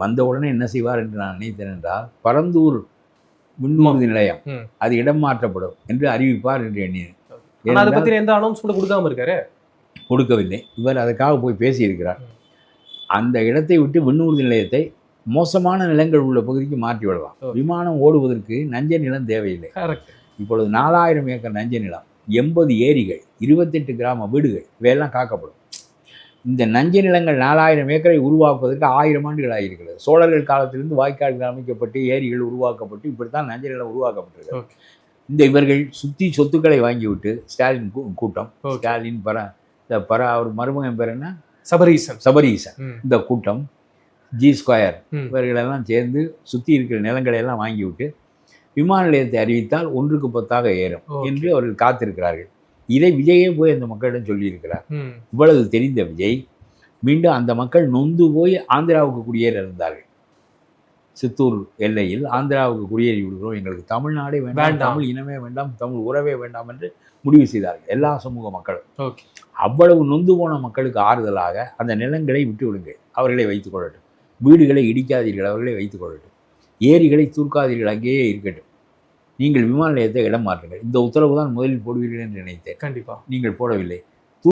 வந்த உடனே என்ன செய்வார் என்று நான் நினைத்தேன் என்றால், பரந்தூர் விண்ணுறுதி நிலையம் அது இடம் மாற்றப்படும் என்று அறிவிப்பார் என்று எண்ணினேன். அதை பத்தி எந்த அனௌன்ஸ்மெண்ட் கொடுக்காம இருக்காரு. கொடுக்கவில்லை. இவர் அதுக்காக போய் பேசியிருக்கிறார். அந்த இடத்தை விட்டு விண்ணூர்தி நிலையத்தை மோசமான நிலங்கள் உள்ள பகுதிக்கு மாற்றி விடலாம். விமானம் ஓடுவதற்கு நஞ்ச நிலம் தேவையில்லை. இப்பொழுது 4000 ஏக்கர் நஞ்ச நிலம், 80 ஏரிகள், 28 கிராம வீடுகள் இவையெல்லாம் காக்கப்படும். இந்த நஞ்ச நிலங்கள் 4000 ஏக்கரை உருவாக்குவதற்கு 1000 ஆண்டுகள் ஆகியிருக்கிறது. சோழர்கள் காலத்திலிருந்து வாய்க்கால்கள் அமைக்கப்பட்டு ஏரிகள் உருவாக்கப்பட்டு இப்படித்தான் நஞ்ச நிலம் உருவாக்கப்பட்டிருக்கிறது. இந்த இவர்கள் சுற்றி சொத்துக்களை வாங்கிவிட்டு ஸ்டாலின் கூட்டம், ஸ்டாலின் அவர் மருமகன் பேர் என்ன, சபரீசன், இந்த கூட்டம், ஜி ஸ்கொயர் இவர்களெல்லாம் சேர்ந்து சுற்றி இருக்கிற நிலங்களை எல்லாம் வாங்கிவிட்டு விமான நிலையத்தை அறிவித்தால் 1க்கு 10 ஏறும் என்று அவர்கள் காத்திருக்கிறார்கள். இதை விஜயே போய் அந்த மக்களிடம் சொல்லியிருக்கிறார். இவ்வளவு தெரிந்த விஜய் மீண்டும் அந்த மக்கள் நொந்து போய் ஆந்திராவுக்கு குடியேற இருந்தார்கள். சித்தூர் எல்லையில் ஆந்திராவுக்கு குடியேறி விடுகிறோம், எங்களுக்கு தமிழ்நாடே வேண்டாம், தமிழ் இனமே வேண்டாம், தமிழ் உறவே வேண்டாம் என்று முடிவு செய்தார்கள் எல்லா சமூக மக்களும். அவ்வளவு நொந்து போன மக்களுக்கு ஆறுதலாக அந்த நிலங்களை விட்டு விடுங்கள், அவர்களை வைத்துக் கொள்ளட்டும், வீடுகளை இடிக்காதீர்கள், அவர்களை வைத்துக் கொள்ளட்டும், ஏரிகளை தூர்க்காதீர்கள், அங்கேயே இருக்கட்டும், நீங்கள் விமான நிலையத்தை இடம் மாற்றுங்கள். இந்த உத்தரவு தான் முதலில் போடுவீர்கள் என்று நினைத்தேன். கண்டிப்பாக நீங்கள் போடவில்லை.